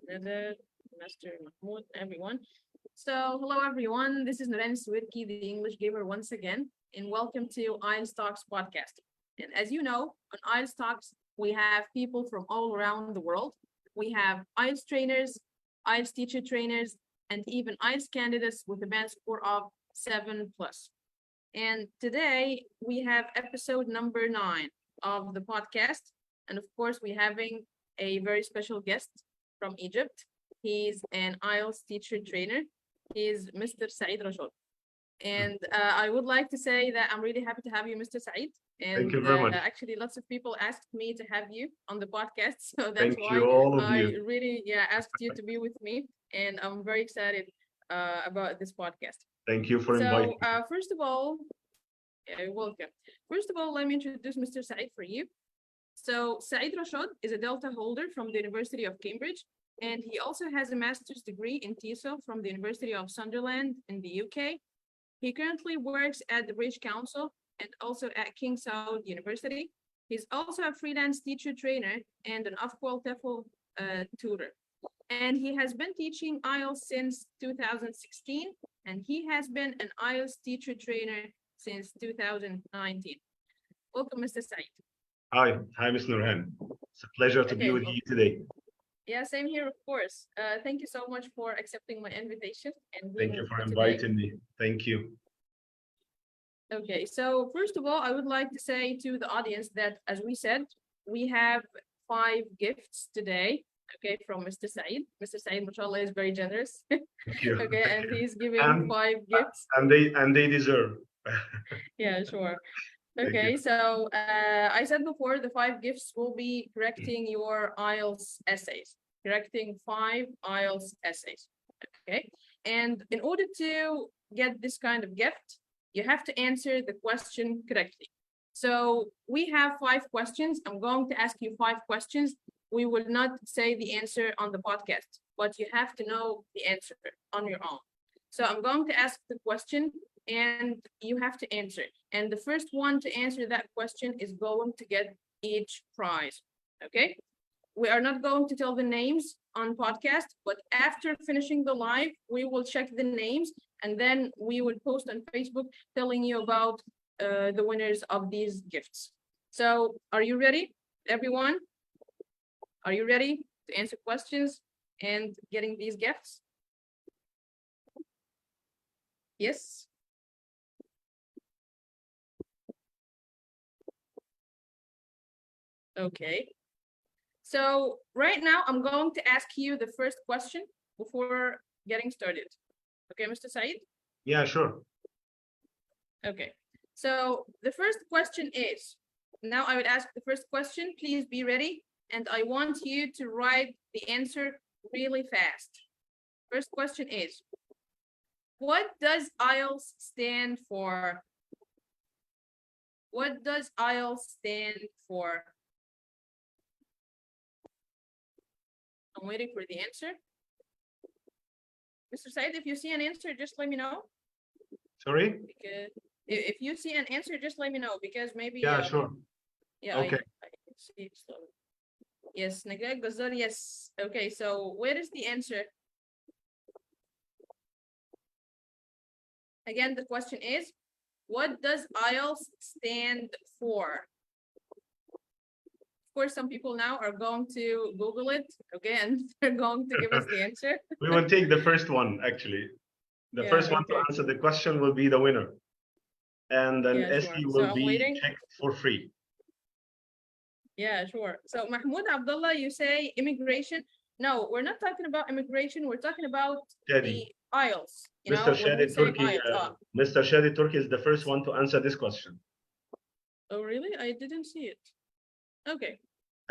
Nada, Master Mahmoud, everyone. So, hello everyone. This is Naren Swidki, the English Gamer, once again, and welcome to IELTS Talks podcast. And as you know, on IELTS Talks, we have people from all around the world. We have IELTS trainers, IELTS teacher trainers, and even IELTS candidates with a band score of 7+. And today we have episode number 9 of the podcast. And of course, we're having a very special guest from Egypt. He's an IELTS teacher trainer. He's Mr. Elsaid Rashad. And I would like to say that I'm really happy to have you, Mr. Said. And Thank you very much. Actually, lots of people asked me to have you on the podcast. So that's Thank why you, all of I you. really asked you to be with me. And I'm very excited about this podcast. Thank you for So inviting me. first of all, you're welcome. First of all, let me introduce Mr. Said for you. So Elsaid Rashad is a Delta holder from the University of Cambridge, and he also has a master's degree in TESOL from the University of Sunderland in the UK. He currently works at the British Council and also at King Saud University. He's also a freelance teacher trainer and an Afkwal TEFL tutor. And he has been teaching IELTS since 2016, and he has been an IELTS teacher trainer since 2019. Welcome, Mr. Said. Hi, Ms. Nurhan. It's a pleasure to be with you today. Yeah, same here, of course. Thank you so much for accepting my invitation. And Thank you for inviting me. Thank you. Okay, so first of all, I would like to say to the audience that, as we said, we have 5 gifts today, okay, from Mr. Said. Mr. Said, mashallah, is very generous. Thank you. Okay, and he's giving 5 gifts. And they deserve. Yeah, sure. Okay, so I said before, the 5 gifts will be correcting your IELTS essays, correcting 5 IELTS essays, okay? And in order to get this kind of gift, you have to answer the question correctly. So we have 5 questions. I'm going to ask you 5 questions. We will not say the answer on the podcast, but you have to know the answer on your own. So I'm going to ask the question and you have to answer. And the first one to answer that question is going to get each prize, okay? We are not going to tell the names on podcast, but after finishing the live, we will check the names and then we will post on Facebook telling you about the winners of these gifts. So are you ready, everyone? Are you ready to answer questions and getting these gifts? Yes? Okay. So right now I'm going to ask you the first question before getting started. Okay, Mr. Said? Yeah, sure. Okay. So the first question is, now I would ask the first question, please be ready. And I want you to write the answer really fast. First question is, what does IELTS stand for? What does IELTS stand for? I'm waiting for the answer. Mr. Said, if you see an answer, just let me know. Sorry? Because if you see an answer, just let me know, because maybe... Yeah, sure. Yeah, okay. I can see it slowly. Yes, Nagreg Gazar, yes. Okay, so where is the answer? Again, the question is, what does IELTS stand for? Of course, some people now are going to Google it, okay, and they're going to give us the answer. We will take the first one, actually. The first one to answer the question will be the winner. And then SE will be checked for free. Yeah, sure. So Mahmoud Abdullah, you say immigration. No, we're not talking about immigration. We're talking about the IELTS. Mr. Shadi Turki, Mr. Shadi Turki is the first one to answer this question. Oh, really? I didn't see it. Okay.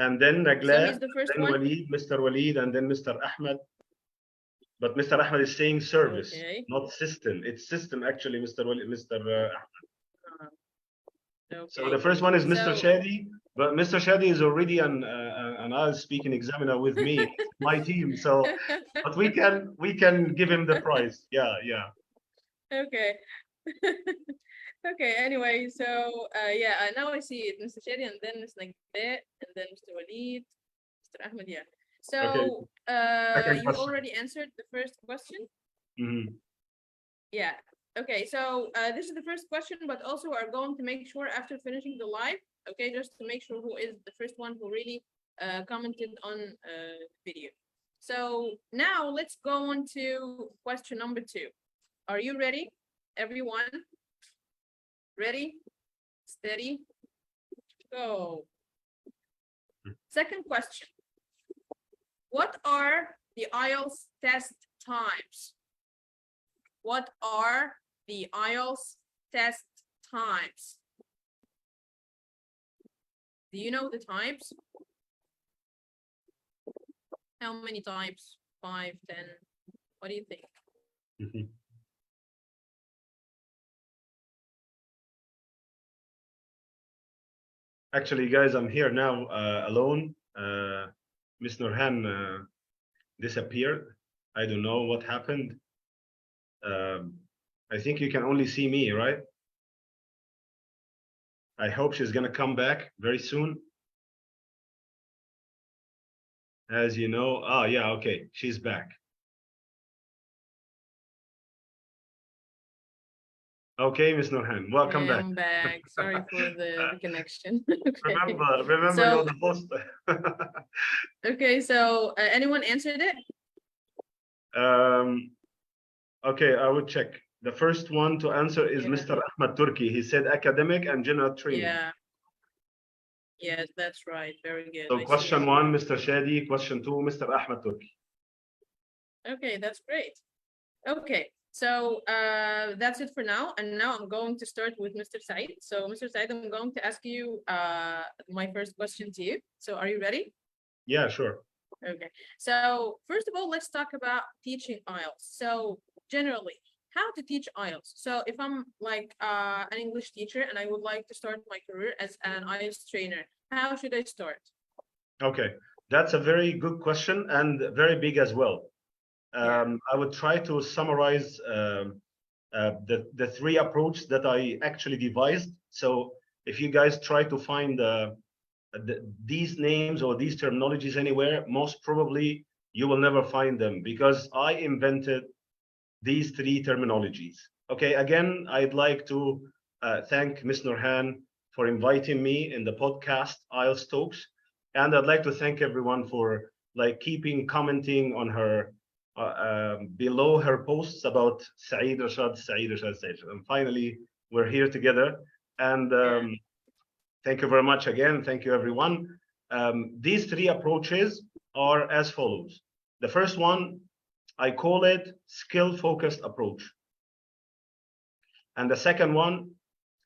And then Nagla, so then Walid, Mr. Walid, and then Mr. Ahmed. But Mr. Ahmed is saying service, not system. It's system, actually, Mr. Walid, Mr. Ahmed. So the first one is Mr. Shadi, but Mr. Shadi is already an IELTS speaking examiner with me, my team. So, but we can give him the prize. Yeah. Okay. Okay, anyway, so now I see it, Mr. Shadi, and then Mr. Nagbe, and then Mr. Walid, Mr. Ahmed, yeah. So Second you question. already answered the first question. Mhm. Yeah. Okay. So this is the first question, but also we're going to make sure after finishing the live, okay, just to make sure who is the first one who really commented on the video. So now let's go on to question number 2. Are you ready, everyone? Ready? Steady? Go. Second question. What are the IELTS test times? What are the IELTS test times? Do you know the types? How many types? 5, 10? What do you think? Actually, guys, I'm here now alone. Miss Nurhan disappeared. I don't know what happened. I think you can only see me, right? I hope she's gonna come back very soon. As you know, yeah, okay, she's back. Okay, Miss Nurhan, welcome back. I'm back. Sorry for the connection. Okay. Remember, So, you're the host. Okay, so anyone answered it? Okay, I would check. The first one to answer is Mr. Ahmad Turki. He said academic and general training. Yeah. Yes, that's right. Very good. So question 1, Mr. Shadi. Question 2, Mr. Ahmad Turki. Okay, that's great. Okay, so that's it for now. And now I'm going to start with Mr. Said. So Mr. Said, I'm going to ask you my first question to you. So are you ready? Yeah, sure. Okay, so first of all, let's talk about teaching IELTS. So generally, how to teach IELTS. So if I'm like an English teacher and I would like to start my career as an IELTS trainer, how should I start? Okay, that's a very good question and very big as well. I would try to summarize the 3 approaches that I actually devised. So if you guys try to find these names or these terminologies anywhere, most probably you will never find them because I invented these 3 terminologies. Okay, again, I'd like to thank Ms. Nurhan for inviting me in the podcast IELTS Talks, and I'd like to thank everyone for like keeping commenting on her below her posts about Saeed Rashad, Saeed Rashad, Saeed Rashad. And finally, we're here together. And thank you very much again. Thank you, everyone. These 3 approaches are as follows. The first one, I call it skill-focused approach. And the second one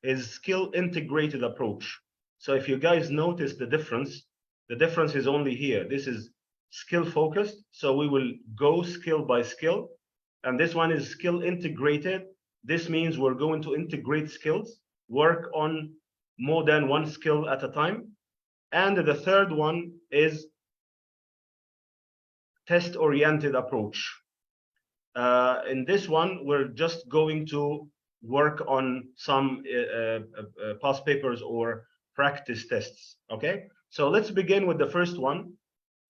is skill-integrated approach. So if you guys notice the difference is only here. This is skill-focused, so we will go skill by skill. And this one is skill-integrated. This means we're going to integrate skills, work on more than one skill at a time. And the third one is test-oriented approach. In this one, we're just going to work on some past papers or practice tests, okay? So let's begin with the first one,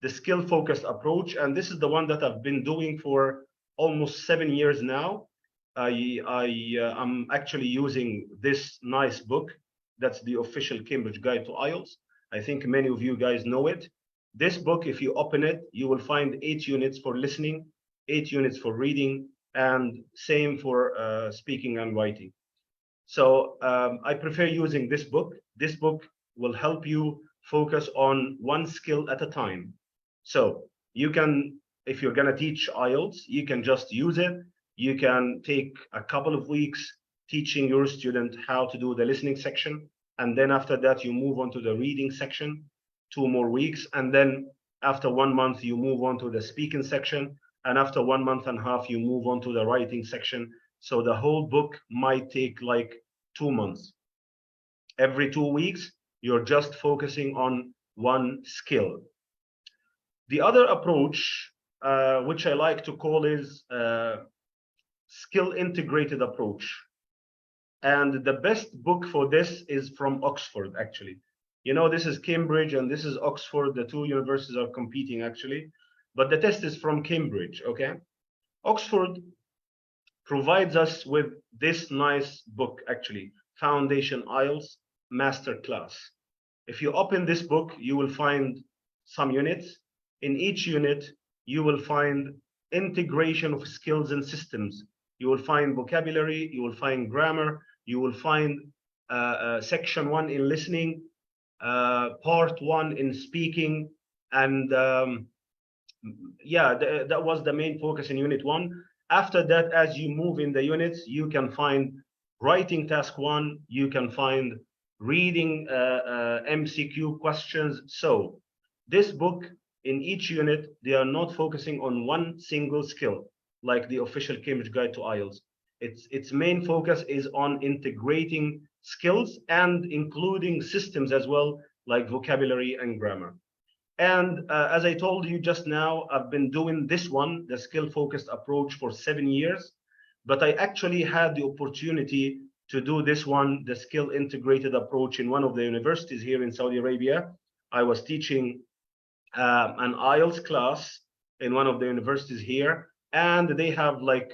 the skill-focused approach, and this is the one that I've been doing for almost 7 years now. I'm actually using this nice book. That's the official Cambridge Guide to IELTS. I think many of you guys know it. This book, if you open it, you will find 8 units for listening, 8 units for reading, and same for speaking and writing. So I prefer using this book. This book will help you focus on one skill at a time. So you can, if you're gonna teach IELTS, you can just use it. You can take a couple of weeks teaching your student how to do the listening section. And then after that, you move on to the reading section, 2 more weeks. And then after 1 month, you move on to the speaking section. And after 1 month and a half, you move on to the writing section. So the whole book might take like 2 months. Every 2 weeks, you're just focusing on one skill. The other approach, which I like to call is skill integrated approach. And the best book for this is from Oxford, actually. You know, this is Cambridge and this is Oxford. The 2 universities are competing, actually. but the test is from Cambridge, okay? Oxford provides us with this nice book, actually, Foundation IELTS Masterclass. If you open this book, you will find some units. In each unit, you will find integration of skills and systems. You will find vocabulary, you will find grammar, you will find section 1 in listening, part 1 in speaking, and yeah, that was the main focus in unit 1. After that, as you move in the units, you can find writing task 1, you can find reading MCQ questions. So this book, in each unit, they are not focusing on one single skill like the official Cambridge Guide to IELTS. Its main focus is on integrating skills and including systems as well, like vocabulary and grammar. And as I told you just now, I've been doing this one, the skill-focused approach, for 7 years. But I actually had the opportunity to do this one, the skill-integrated approach, in one of the universities here in Saudi Arabia. I was teaching an IELTS class in one of the universities here, and they have like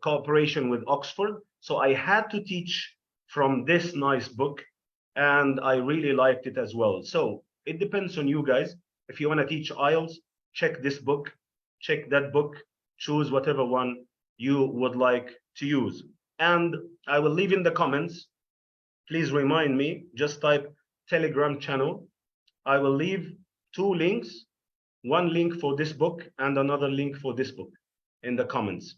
cooperation with Oxford. So I had to teach from this nice book, and I really liked it as well. So it depends on you guys. If you want to teach IELTS, check this book, check that book, choose whatever one you would like to use. And I will leave in the comments, please remind me, just type Telegram channel. I will leave 2 links, one link for this book and another link for this book in the comments.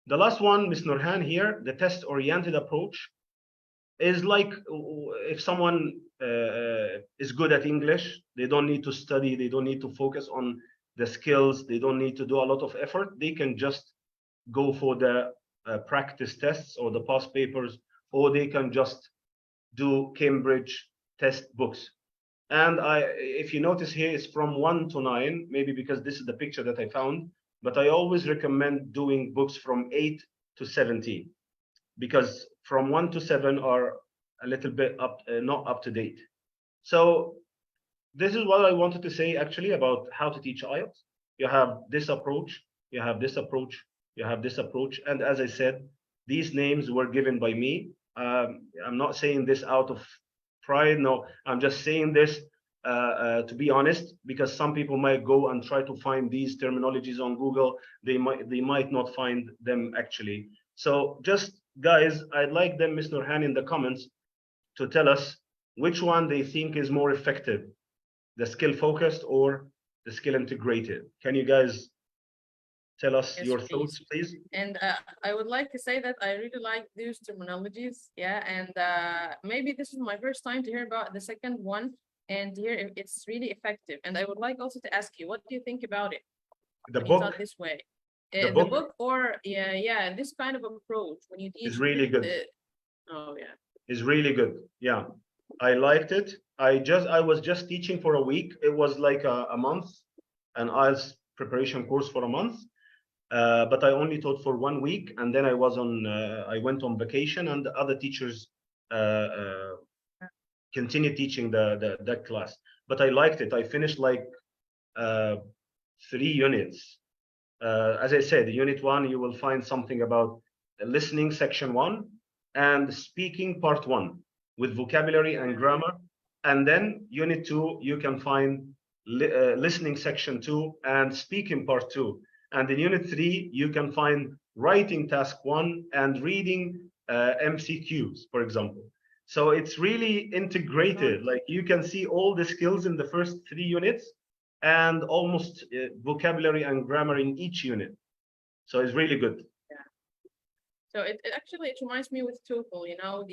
The last one, Ms. Nurhan here, the test-oriented approach, is like if someone is good at English, they don't need to study, they don't need to focus on the skills, they don't need to do a lot of effort, they can just go for the practice tests or the past papers, or they can just do Cambridge test books. And if you notice here, it's from 1 to 9, maybe because this is the picture that I found, but I always recommend doing books from 8 to 17, because from 1 to 7 are a little bit not up to date. So this is what I wanted to say actually about how to teach IELTS. You have this approach, you have this approach, you have this approach. And as I said, these names were given by me. I'm not saying this out of pride. No, I'm just saying this to be honest, because some people might go and try to find these terminologies on Google. They might not find them actually. So just guys, I'd like them, Ms. Nurhan, in the comments to tell us which one they think is more effective, the skill focused or the skill integrated. Can you guys tell us your thoughts, please? And I would like to say that I really like those terminologies. Yeah, and maybe this is my first time to hear about the second one and hear if it's really effective. And I would like also to ask you, what do you think about it? The book this way. The book, or yeah, this kind of approach when you teach is really good. Oh yeah, is really good. Yeah, I liked it. I was just teaching for a week. It was like a month, an IELTS preparation course for a month. But I only taught for 1 week, and then I went on vacation, and the other teachers continued teaching that class. But I liked it. I finished like 3 units. As I said, unit 1, you will find something about listening, section 1, and speaking, part 1, with vocabulary and grammar. And then unit 2, you can find listening, section 2, and speaking, part 2. And in unit 3, you can find writing, task 1, and reading MCQs, for example. So it's really integrated. Like you can see all the skills in the first 3 units, and almost vocabulary and grammar in each unit. So it's really good. Yeah. So it reminds me with TOEFL, you know,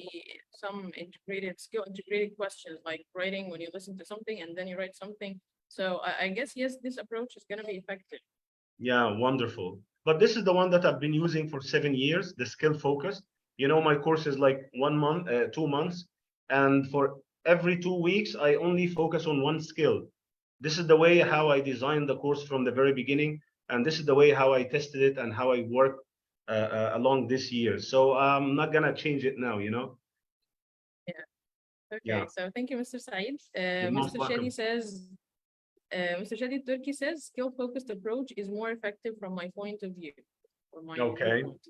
some integrated questions like writing when you listen to something and then you write something. So I guess, yes, this approach is going to be effective. Yeah, wonderful. But this is the one that I've been using for 7 years, the skill focused. You know, my course is like 1 month, 2 months. And for every 2 weeks, I only focus on one skill. This is the way how I designed the course from the very beginning. And this is the way how I tested it and how I worked along this year. So I'm not going to change it now, you know? Yeah. Okay. Yeah. So thank you, Mr. Saeed. Mr. Shady says, Mr. Shadi Turki says skill-focused approach is more effective from my point of view. From my Okay. viewpoint.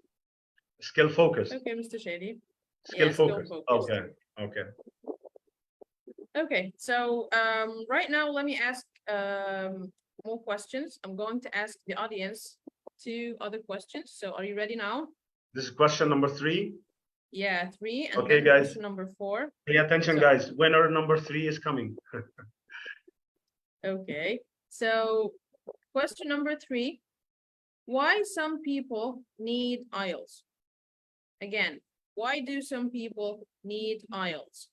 Skill focused. Okay, Mr. Shadi. Skill Yeah, focused. skill-focused. Okay. Okay. Okay, so right now let me ask more questions. I'm going to ask the audience 2 other questions. So are you ready now? This is question number 3. Yeah, 3, and Okay, then guys. question number 4. Pay attention, So- guys. Winner number 3 is coming. Okay, so question number 3. Why some people need IELTS? Again, why do some people need IELTS?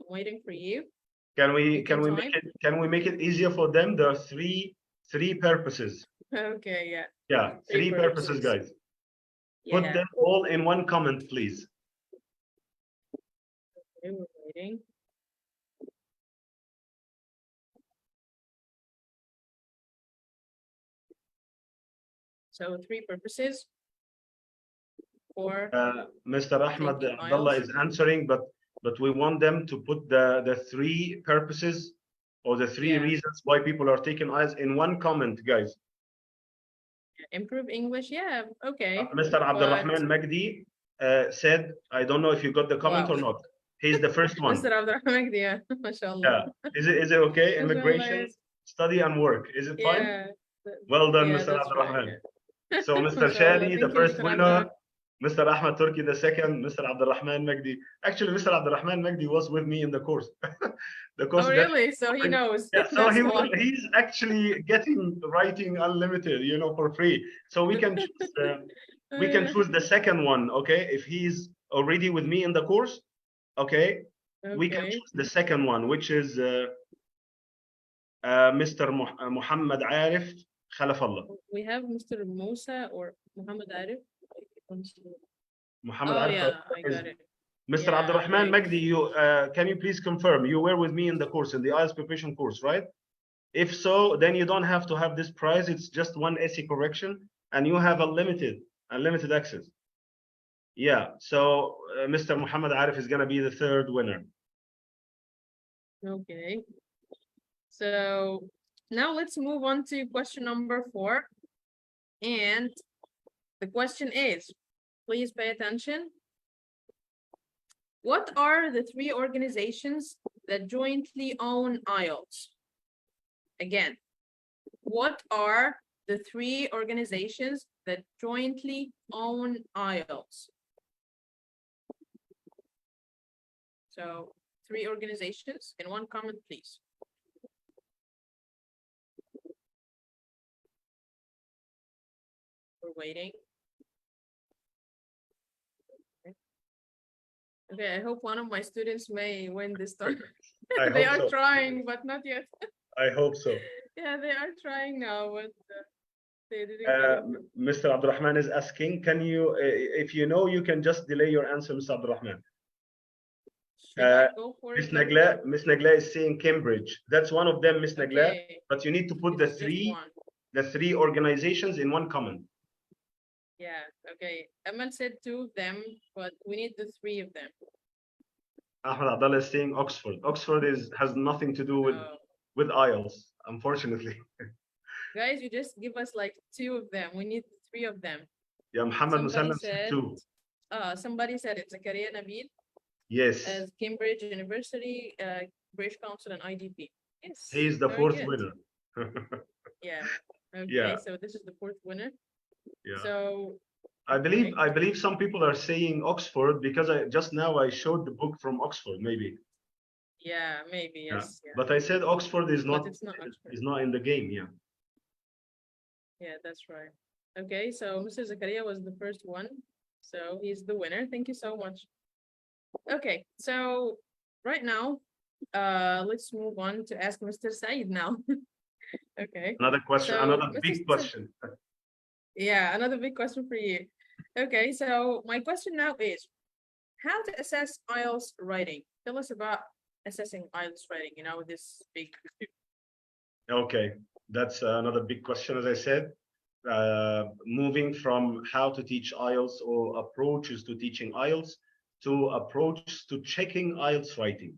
I'm waiting for you. Can we Take your make it easier for them? There are three purposes. Okay, yeah. Yeah, three purposes, guys. Put Yeah. them all in one comment, please. Okay, we're waiting. So 3 purposes for Mr. Ahmed taking Abdullah IELTS. is answering, but we want them to put the 3 purposes or the 3 Yeah. reasons why people are taking IELTS in one comment, guys. Improve English, yeah, okay. Mr. Abdurrahman Magdi said, I don't know if you got the comment or not. He's the first one. Mr. Abdurrahman Magdi, yeah, mashallah. Yeah. Is it okay? Immigration, study and work. Is it fine? Yeah. Well done, Yeah, Mr. that's Abdurrahman. right, So Mr. Mashallah. Shadi, Thank the you, first Mr. winner. Abdurrahman. Mr. Ahmed Turki, the second. Mr. Abdurrahman Magdi. Actually, Mr. Abdurrahman Magdi was with me in the course. The course. Oh, really? So he knows. Yeah, so That's he's actually getting writing unlimited, for free. So we can choose, the second one, okay? If he's already with me in the course, okay, we can choose the second one, which is Mr. Muhammad Arif Khalafallah. We have Mr. Musa or Muhammad Arif. Muhammad Oh, Arif yeah, I got it. Mr. Yeah, Abdurrahman right. Magdi, can you please confirm you were with me in the course, in the IELTS preparation course, right? If so, then you don't have to have this prize. It's just one essay correction, and you have unlimited access. Yeah. So Mr. Muhammad Arif is going to be the third winner. Okay. So now let's move on to question number 4. And the question is, please pay attention. What are the 3 organizations that jointly own IELTS? Again, what are the 3 organizations that jointly own IELTS? So 3 organizations in one comment, please. We're waiting. Okay, I hope one of my students may win this time. They are trying, but not yet. I hope so. Yeah, they are trying now, but they didn't get it. Mr. Abdurrahman is asking, can you, if you know, you can just delay your answer, Mr. Abdurrahman. Should I go for Miss it? Nagla is saying Cambridge. That's one of them, Miss Nagla. But you need to put the three organizations in one comment. Yeah, okay. Amal said 2 of them, but we need the 3 of them. Ahmed Abdallah is saying Oxford. Oxford has nothing to do with IELTS, unfortunately. Guys, you just give us like 2 of them. We need 3 of them. Yeah, Muhammad Musallam said 2. Somebody said it's Zakaria Nabil. Yes. As Cambridge University, British Council, and IDP. Yes. He is the 4th winner. Yeah. Okay. Yeah. So this is the 4th winner. Yeah. So I believe some people are saying Oxford because just now I showed the book from Oxford, maybe. Yeah, maybe, yes. Yeah. But I said Oxford is not in the game, yeah. Yeah, that's right. Okay, so Mr. Zakaria was the first one. So he's the winner. Thank you so much. Okay, so right now, let's move on to ask Mr. Said now. Okay. Another question, so, another big question. Yeah, another big question for you. Okay, so my question now is, how to assess IELTS writing? Tell us about assessing IELTS writing, this big. Okay, that's another big question, as I said. Moving from how to teach IELTS or approaches to teaching IELTS to approach to checking IELTS writing.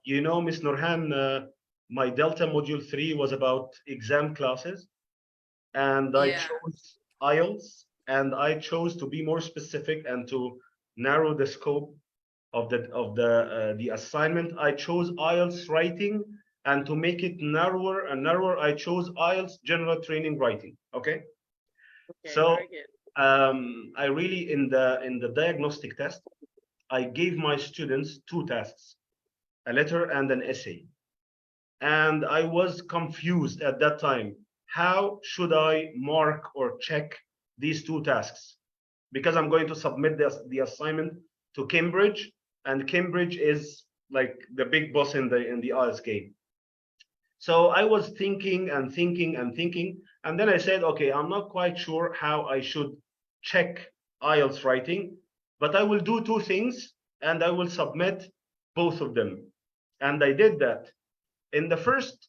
You know, Ms. Nurhan, my Delta Module 3 was about exam classes, and I chose IELTS, and I chose to be more specific and to narrow the scope of the assignment. I chose IELTS writing, and to make it narrower and narrower, I chose IELTS general training writing. Okay. So I really in the diagnostic test, I gave my students 2 tasks, a letter and an essay. And I was confused at that time. How should I mark or check these 2 tasks? Because I'm going to submit the assignment to Cambridge, and Cambridge is like the big boss in the IELTS game. So I was thinking and thinking and thinking, and then I said, okay, I'm not quite sure how I should check IELTS writing, but I will do 2 things, and I will submit both of them. And I did that. In the first,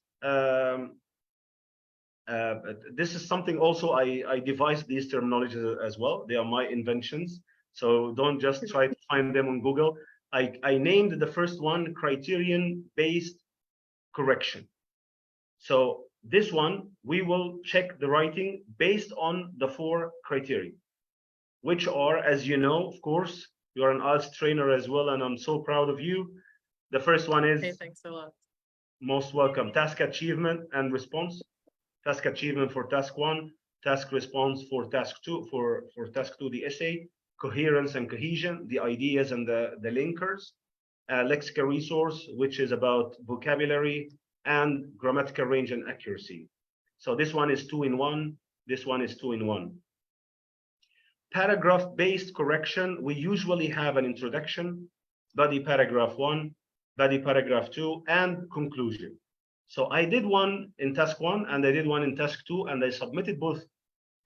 this is something also I devised these terminologies as well. They are my inventions. So don't just try to find them on Google. I named the first one Criterion-based correction. So this one, we will check the writing based on the 4 criteria, which are, as you know, of course, you are an IELTS trainer as well, and I'm so proud of you. The first one is, hey, thanks a lot. Most welcome, task achievement and response. Task achievement for task 1, task response for task 2, for task 2, the essay, coherence and cohesion, the ideas and the linkers, lexical resource, which is about vocabulary, and grammatical range and accuracy. So this one is 2 in 1, this one is 2 in 1. Paragraph-based correction, we usually have an introduction, body paragraph 1, body paragraph 2, and conclusion. So I did one in task 1 and I did one in task 2, and I submitted both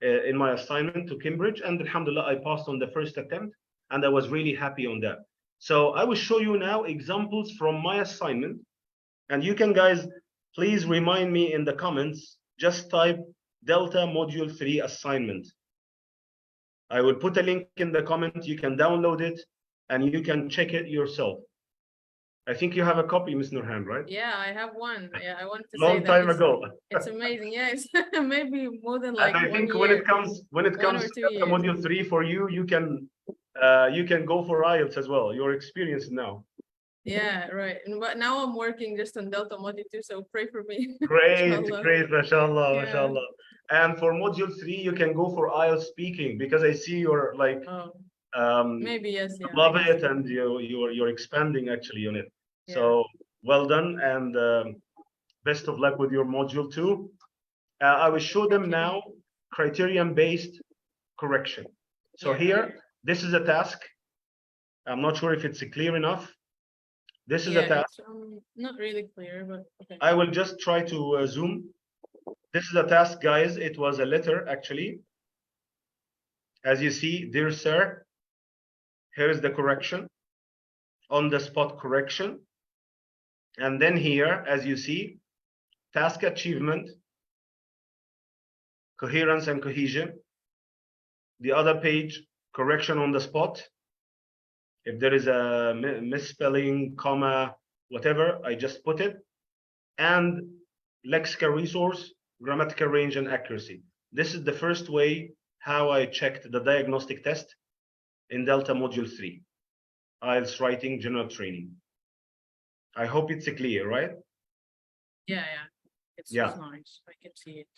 in my assignment to Cambridge, and alhamdulillah, I passed on the first attempt, and I was really happy on that. So I will show you now examples from my assignment, and you can, guys, please remind me in the comments, just type Delta Module 3 assignment. I will put a link in the comment, you can download it, and you can check it yourself. I think you have a copy, Ms. Nurhan, right? Yeah, I have one. Yeah, I wanted to Long say that time ago. It's amazing. Yeah, it's maybe more than like and I think 1 when year. it comes to module 3 for you, you can go for IELTS as well. You're experienced now. Yeah, right. But now I'm working just on Delta Module 2, so pray for me. Great, great, mashallah, yeah. mashallah. And for module 3, you can go for IELTS speaking, because I see you're like maybe yes, yeah, love it, and you're expanding actually on it. Yeah. So well done, and best of luck with your module 2. I will show them now criterion-based correction. So here, this is a task. I'm not sure if it's clear enough. This is a task. Not really clear, but okay. I will just try to zoom. This is a task, guys. It was a letter, actually. As you see, dear sir, here is the correction, on the spot correction. And then here, as you see, task achievement, coherence and cohesion. The other page, correction on the spot. If there is a misspelling, comma, whatever, I just put it. And lexical resource, grammatical range and accuracy. This is the first way how I checked the diagnostic test in Delta Module 3, IELTS writing general training. I hope it's clear, right? Yeah, yeah. It's nice. I can see it.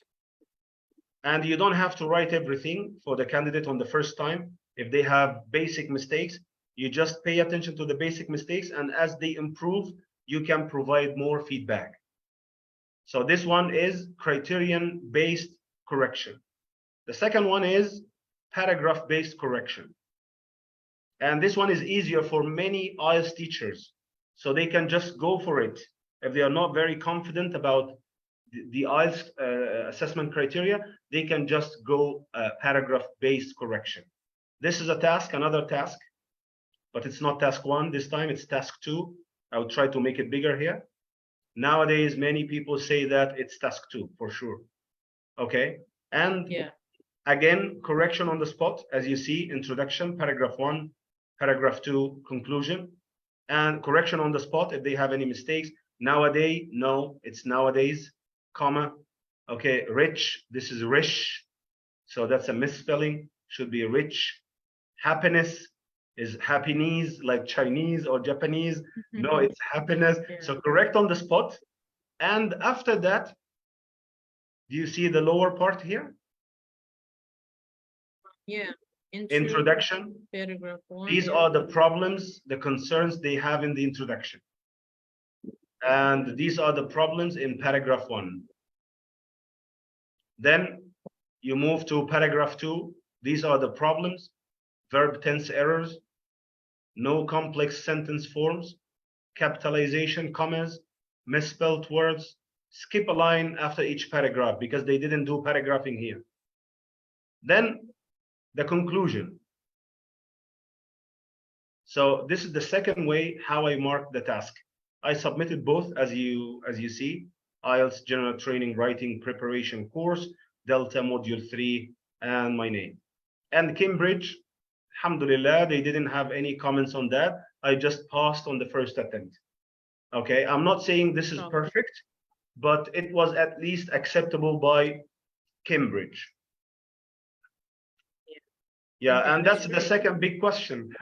And you don't have to write everything for the candidate on the first time. If they have basic mistakes, you just pay attention to the basic mistakes, and as they improve, you can provide more feedback. So this one is criterion-based correction. The second one is paragraph-based correction. And this one is easier for many IELTS teachers. So they can just go for it. If they are not very confident about the IELTS assessment criteria, they can just go paragraph-based correction. This is a task, another task, but it's not task 1 this time, it's task 2. I will try to make it bigger here. Nowadays, many people say that it's task 2 for sure. Okay, and again, correction on the spot, as you see, introduction, paragraph 1, paragraph 2, conclusion. and correction on the spot if they have any mistakes. Nowadays, no, it's nowadays, comma. Okay, rich, this is rich, so that's a misspelling, should be rich. Happiness is happiness, like Chinese or Japanese. No, it's happiness. Yeah. So correct on the spot. And after that, do you see the lower part here? Yeah. Introduction. Paragraph 1. These are the problems, the concerns they have in the introduction. And these are the problems in paragraph 1. Then you move to paragraph 2. These are the problems, verb tense errors, no complex sentence forms, capitalization, commas, misspelled words. Skip a line after each paragraph because they didn't do paragraphing here. Then the conclusion. So this is the second way how I mark the task. I submitted both, as you see, IELTS General Training Writing Preparation Course, Delta Module 3, and my name. And Cambridge, alhamdulillah, they didn't have any comments on that. I just passed on the first attempt. Okay, I'm not saying this is perfect, but it was at least acceptable by Cambridge. Yeah, and that's the second big question.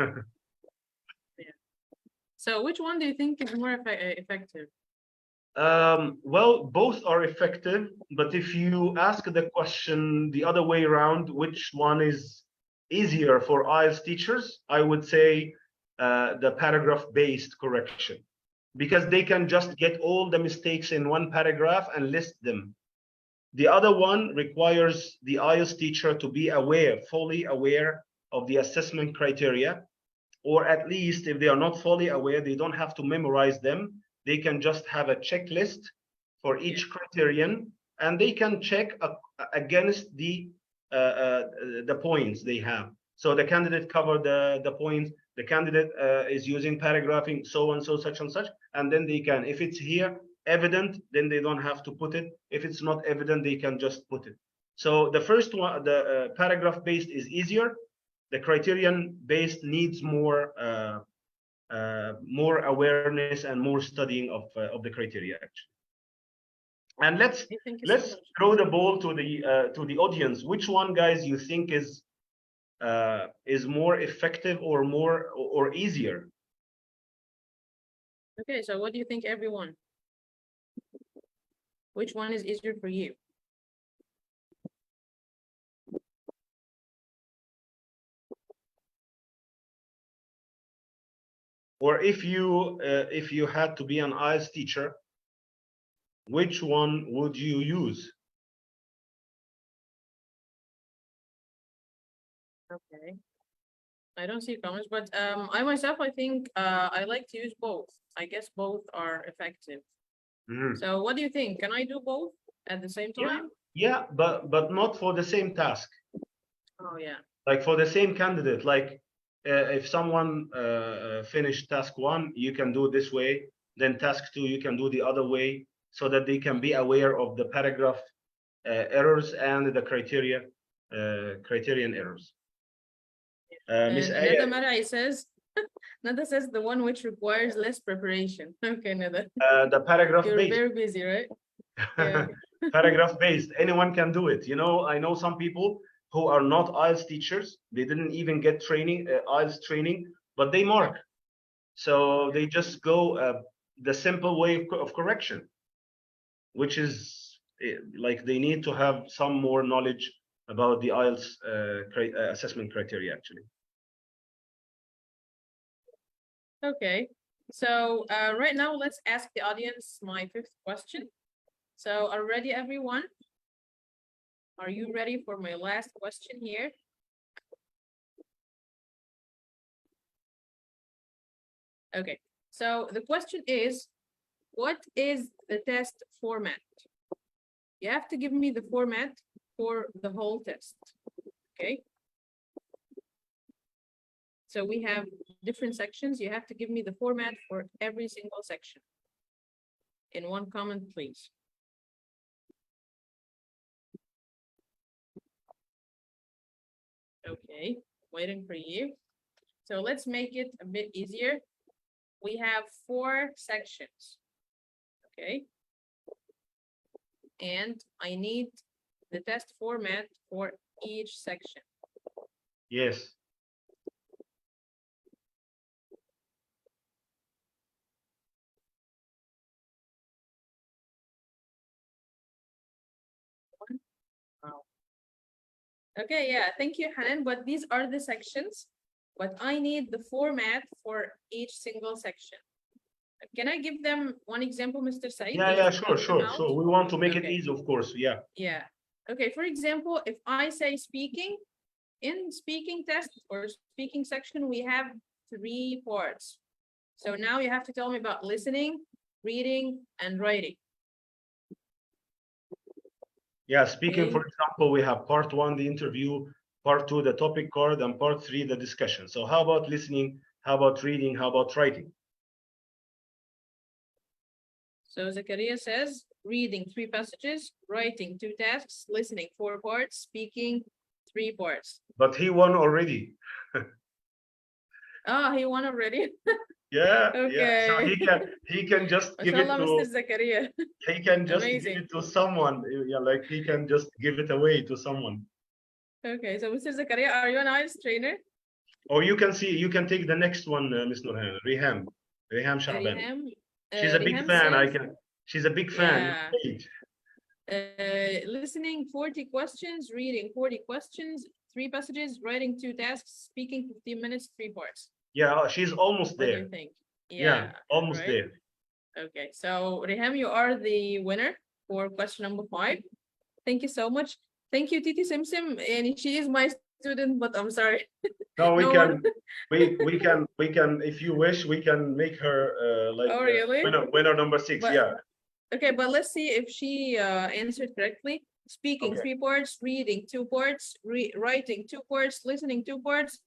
So which one do you think is more effective? Well, both are effective, but if you ask the question the other way around, which one is easier for IELTS teachers, I would say the paragraph-based correction, because they can just get all the mistakes in one paragraph and list them. The other one requires the IELTS teacher to be aware, fully aware of the assessment criteria, or at least if they are not fully aware, they don't have to memorize them. They can just have a checklist for each criterion, and they can check against the points they have. So the candidate covered the points, the candidate is using paragraphing, so and so, such and such, and then they can, if it's here evident, then they don't have to put it. If it's not evident, they can just put it. So the first one, the paragraph based is easier. The criterion based needs more awareness and more studying of the criteria actually. And let's throw the ball to the audience. Which one, guys, you think is more effective or easier? Okay, so what do you think, everyone? Which one is easier for you? Or if you had to be an IELTS teacher, which one would you use? Okay, I don't see comments, but I myself, I think I like to use both. I guess both are effective. So what do you think? Can I do both at the same time? Yeah, but not for the same task. Oh yeah. Like for the same candidate, like if someone finished task 1, you can do this way, then task 2 you can do the other way, so that they can be aware of the paragraph errors and the criterion errors. Miss Nada Marai says, Nada says the one which requires less preparation. Okay, Nada. The paragraph You're based. very busy, right? Yeah. Paragraph based, anyone can do it. You know, I know some people who are not IELTS teachers. They didn't even get training, IELTS training, but they mark. So they just go the simple way of correction, which is like they need to have some more knowledge about the IELTS assessment criteria, actually. Okay, so right now let's ask the audience my 5th question. So are ready, everyone? Are you ready for my last question here? Okay, so the question is, what is the test format? You have to give me the format for the whole test, okay? So we have different sections. You have to give me the format for every single section. In one comment, please. Okay, waiting for you. So let's make it a bit easier. we have 4 sections. Okay. And I need the test format for each section. Yes. Wow. Okay, yeah, thank you, Hanan. But these are the sections, but I need the format for each single section. Can I give them one example, Mr. Said? Yeah, sure. We want to make it Okay. easy, of course. Yeah. Yeah. Okay, for example, if I say speaking, in speaking test or speaking section, we have 3 parts. So now you have to tell me about listening, reading, and writing. Yeah, speaking, for example, we have part 1, the interview, part 2, the topic card, and part 3, the discussion. So how about listening? How about reading? How about writing? So Zakaria says, reading 3 passages, writing 2 tasks, listening 4 parts, speaking 3 parts. But he won already. Oh, he won already? Yeah, okay. So he can just give it to Mr. Zakaria. He can just give it to someone. Yeah, like he can just give it away to someone. Okay, so Mr. Zakaria, are you an IELTS trainer? Or you can take the next one, Ms. Nurhan, Reham Shaban. She's a big fan. She's a big fan. Listening 40 questions, reading 40 questions, 3 passages, writing 2 tasks, speaking 15 minutes, 3 parts. Yeah, she's almost there. What do you think? Yeah, almost there. Okay, so Reham, you are the winner for question number 5. Thank you so much. Thank you, Titi Simsim, and she is my student, but I'm sorry. No, we can, if you wish, we can make her like really? winner number 6. But, yeah. Okay, but let's see if she answered correctly. Speaking 3 parts, reading 2 parts, writing 2 parts, listening 2 parts.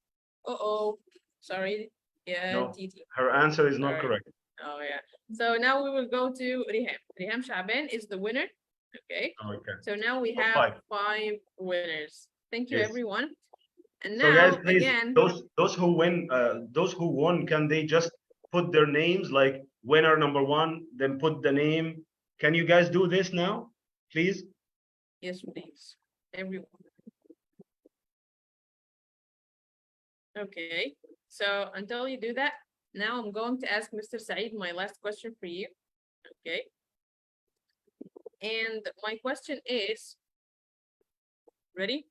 Sorry. Yeah, no, Titi. Her answer is not correct. Oh yeah. So now we will go to Reham. Reham Shaban is the winner. Okay. So now we have 5 winners. Thank you, everyone. And now, guys, please, again, those who won, can they just put their names, like winner number 1, then put the name? Can you guys do this now, please? Yes, please, everyone. Okay, so until you do that, now I'm going to ask Mr. Saeed my last question for you. Okay. And my question is, ready?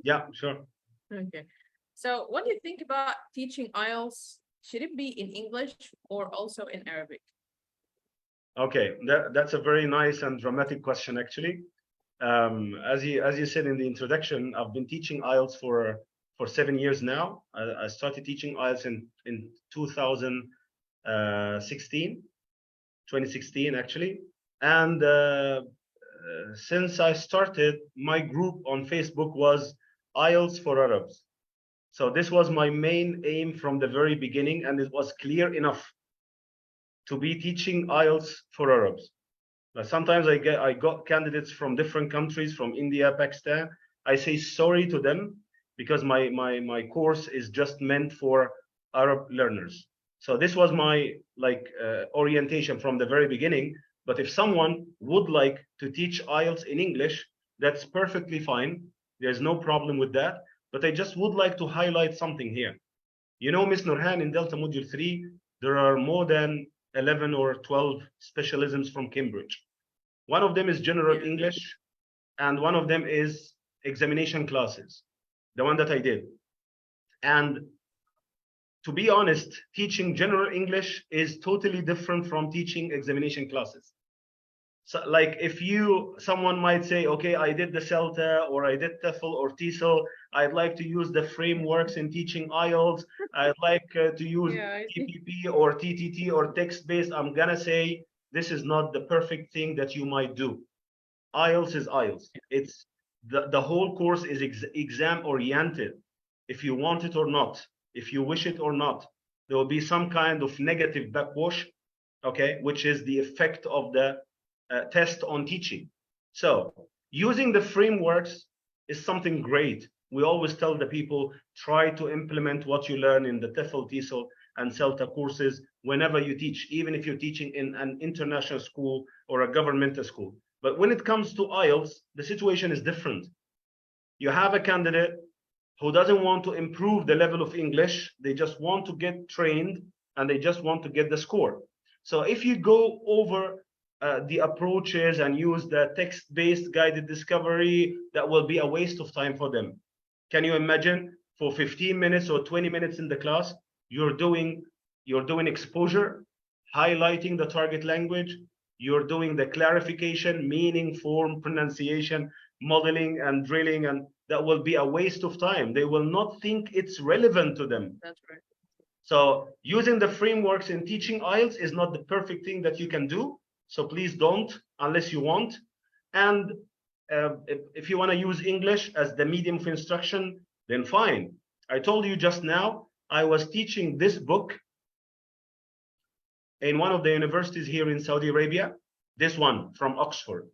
Yeah, sure. Okay. So what do you think about teaching IELTS? Should it be in English or also in Arabic? Okay, that's a very nice and dramatic question, actually. As you said in the introduction, I've been teaching IELTS for 7 years now. I started teaching IELTS in 2016 actually. And since I started, my group on Facebook was IELTS for Arabs. So this was my main aim from the very beginning, and it was clear enough to be teaching IELTS for Arabs. Sometimes I got candidates from different countries, from India, Pakistan. I say sorry to them because my course is just meant for Arab learners. So this was my orientation from the very beginning. But if someone would like to teach IELTS in English, that's perfectly fine. There's no problem with that. But I just would like to highlight something here. You know, Ms. Nurhan, in Delta Module 3, there are more than 11 or 12 specialisms from Cambridge. One of them is general English, and one of them is examination classes, the one that I did. And to be honest, teaching general English is totally different from teaching examination classes. So like if someone might say, okay, I did the CELTA or I did TEFL or TESOL, I'd like to use the frameworks in teaching IELTS, I'd like to use TPP or TTT or text-based, I'm gonna say, this is not the perfect thing that you might do. IELTS is IELTS. It's the whole course is exam oriented. If you want it or not, if you wish it or not, there will be some kind of negative backwash, okay, which is the effect of the test on teaching. So using the frameworks is something great. We always tell the people, try to implement what you learn in the TEFL, TESOL, and CELTA courses whenever you teach, even if you're teaching in an international school or a governmental school. But when it comes to IELTS, the situation is different. You have a candidate who doesn't want to improve the level of English. They just want to get trained and they just want to get the score. So if you go over the approaches and use the text-based guided discovery, that will be a waste of time for them. Can you imagine for 15 minutes or 20 minutes in the class, you're doing exposure, highlighting the target language, you're doing the clarification, meaning, form, pronunciation, modeling and drilling, and that will be a waste of time. They will not think it's relevant to them. That's right. So using the frameworks in teaching IELTS is not the perfect thing that you can do. So please don't, unless you want. And if you want to use English as the medium of instruction, then fine. I told you just now, I was teaching this book in one of the universities here in Saudi Arabia, this one from Oxford.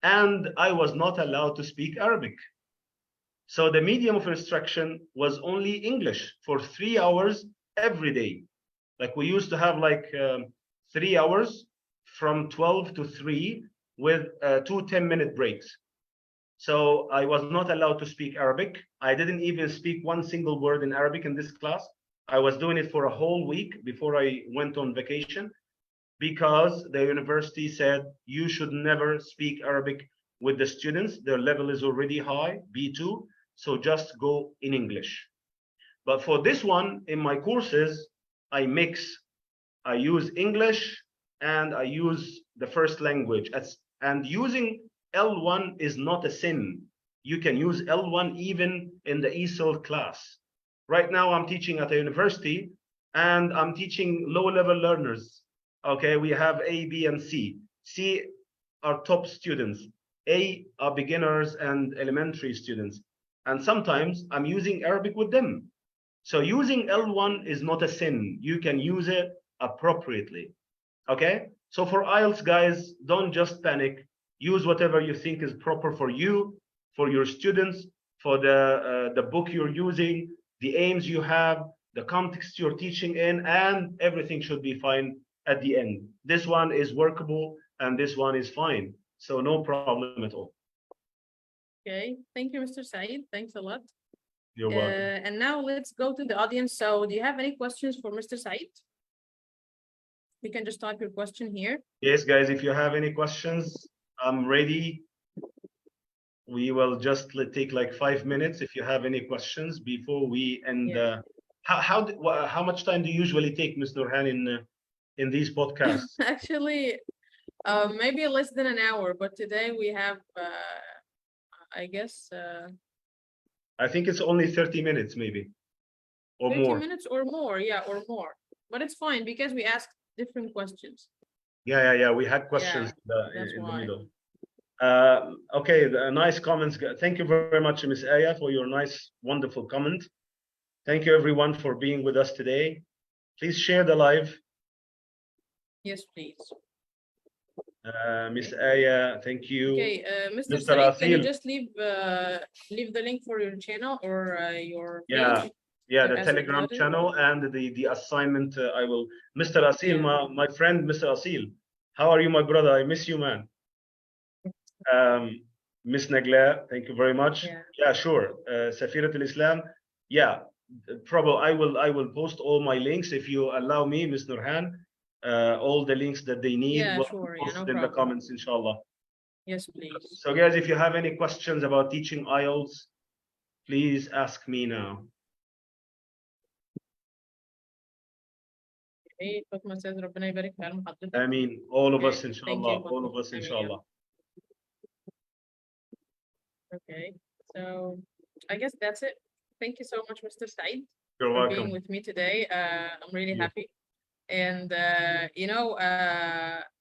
And I was not allowed to speak Arabic. So the medium of instruction was only English for 3 hours every day. Like we used to have like 3 hours from 12 to 3 with 2 10-minute breaks. So I was not allowed to speak Arabic. I didn't even speak one single word in Arabic in this class. I was doing it for a whole week before I went on vacation, because the university said you should never speak Arabic with the students. Their level is already high, B2, so just go in English. But for this one, in my courses, I mix. I use English and I use the first language. And using L1 is not a sin. You can use L1 even in the ESOL class. Right now, I'm teaching at a university and I'm teaching low-level learners. Okay, we have A, B, and C. C are top students. A are beginners and elementary students. And sometimes I'm using Arabic with them. So using L1 is not a sin. You can use it appropriately. Okay? So for IELTS, guys, don't just panic. Use whatever you think is proper for you, for your students, for the book you're using, the aims you have, the context you're teaching in, and everything should be fine at the end. This one is workable and this one is fine. So no problem at all. Okay, thank you, Mr. Saeed. Thanks a lot. You're welcome. And now let's go to the audience. So do you have any questions for Mr. Saeed? You can just type your question here. Yes, guys, if you have any questions, I'm ready. We will just take like 5 minutes if you have any questions before we end. Yeah. How much time do you usually take, Ms. Nurhan, in these podcasts? Actually, maybe less than an hour, but today we have, I guess. I think it's only 30 minutes, maybe, or 30 more. minutes or more, yeah, or more. But it's fine because we asked different questions. Yeah. We had questions in the middle. Okay, nice comments. Thank you very much, Ms. Aya, for your nice, wonderful comment. Thank you, everyone, for being with us today. Please share the live. Yes, please. Ms. Aya, thank you. Okay, Mr. Saeed, can you just leave the link for your channel or your page? Yeah, the Telegram channel and the assignment. I will. Mr. Asil, my friend, Mr. Asil, how are you, my brother? I miss you, man. Miss Nagla, thank you very much. Yeah, sure. Safirat al-Islam. Yeah, probably I will post all my links if you allow me, Ms. Nurhan. All the links that they need. Yeah, will sure. post No in the comments, inshallah. Yes, please. So, guys, if you have any questions about teaching IELTS, please ask me now. I mean, all of us, inshallah. All of us, inshallah. Okay, so I guess that's it. Thank you so much, Mr. Saeed, You're for welcome. being with me today. I'm really happy. And,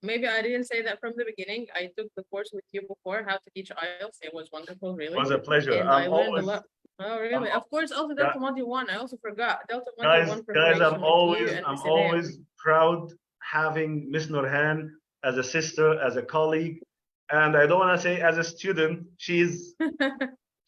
maybe I didn't say that from the beginning. I took the course with you before, how to teach IELTS. It was wonderful, really. It was a pleasure. And I learned a lot. Oh, really? Of course, also Delta Module 1. I also forgot. Delta Module 1 preparation. Guys, I'm always proud having Miss Nurhan as a sister, as a colleague. And I don't want to say as a student. She's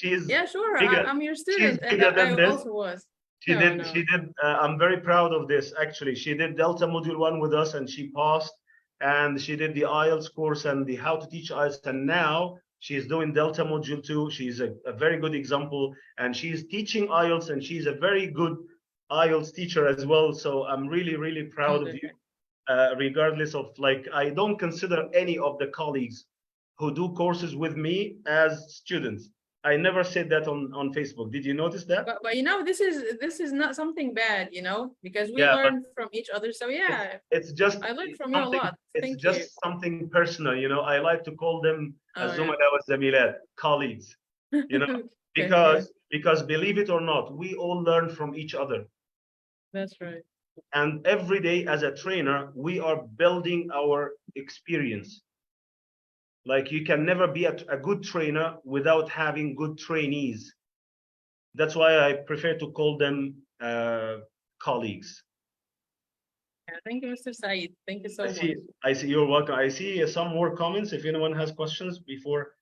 yeah, sure. bigger, I'm your student. She's bigger than I this. also was. She No, did. no. She did. I'm very proud of this. Actually, she did Delta Module 1 with us, and she passed. And she did the IELTS course and the How to Teach IELTS. And now she's doing Delta Module 2. She's a very good example, and she's teaching IELTS, and she's a very good IELTS teacher as well. So I'm really, really proud of you. Regardless of, like, I don't consider any of the colleagues who do courses with me as students. I never said that on Facebook. Did you notice that? But you know, this is not something bad, you know, because we Yeah, learn from each other. So yeah, it's just I learned from you a lot. It's Thank just you. something personal, you know. I like to call them Oh, yeah. الزملاء والزميلات, colleagues, you know, because believe it or not, we all learn from each other. That's right. And every day as a trainer, we are building our experience. Like, you can never be a good trainer without having good trainees. That's why I prefer to call them colleagues. Yeah, thank you, Mr. Saeed. Thank you so much. I see. You're welcome. I see some more comments. If anyone has questions before.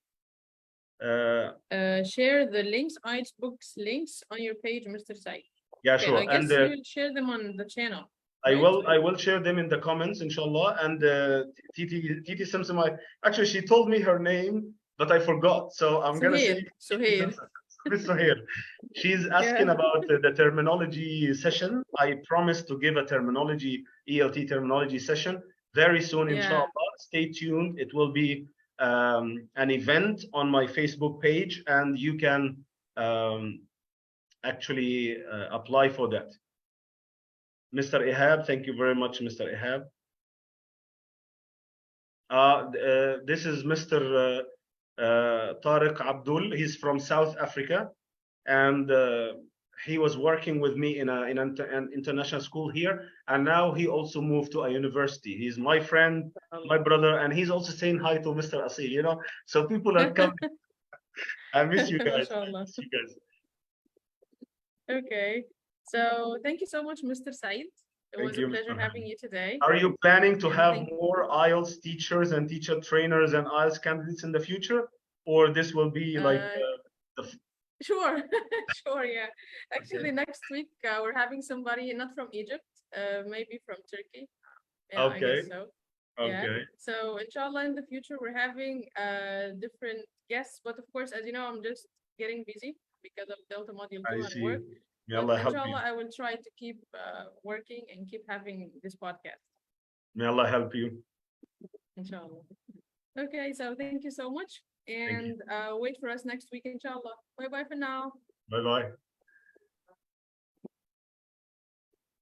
Share the links, IELTS books links on your page, Mr. Saeed. Yeah, Okay, sure. I guess you will share them on the channel. I will share them in the comments, inshallah. And Titi Simsim, actually, she told me her name, but I forgot. So I'm going to say Suhair. She's asking about the terminology session. I promised to give a terminology, ELT terminology session very soon, inshallah. Stay tuned. It will be an event on my Facebook page, and you can actually apply for that. Mr. Ihab, thank you very much, Mr. Ihab. This is Mr. Tariq Abdul. He's from South Africa, and he was working with me in an international school here, and now he also moved to a university. He's my friend, my brother, and he's also saying hi to Mr. Asil, you know. So people are coming. I miss you guys. Okay. So thank you so much, Mr. Saeed. It was a pleasure having you today. Are you planning to have more IELTS teachers and teacher trainers and IELTS candidates in the future? Or this will be like Sure, sure, yeah. Actually, next week we're having somebody not from Egypt, maybe from Turkey. Yeah, I guess so. Yeah. So inshallah, in the future, we're having different guests. But of course, as you know, I'm just getting busy because of Delta Module 2 and work. May Allah help inshallah, you. I will try to keep working and keep having this podcast. May Allah help you. Inshallah. Okay, so thank you so much. And wait for us next week, inshallah. Bye-bye for now. Bye-bye.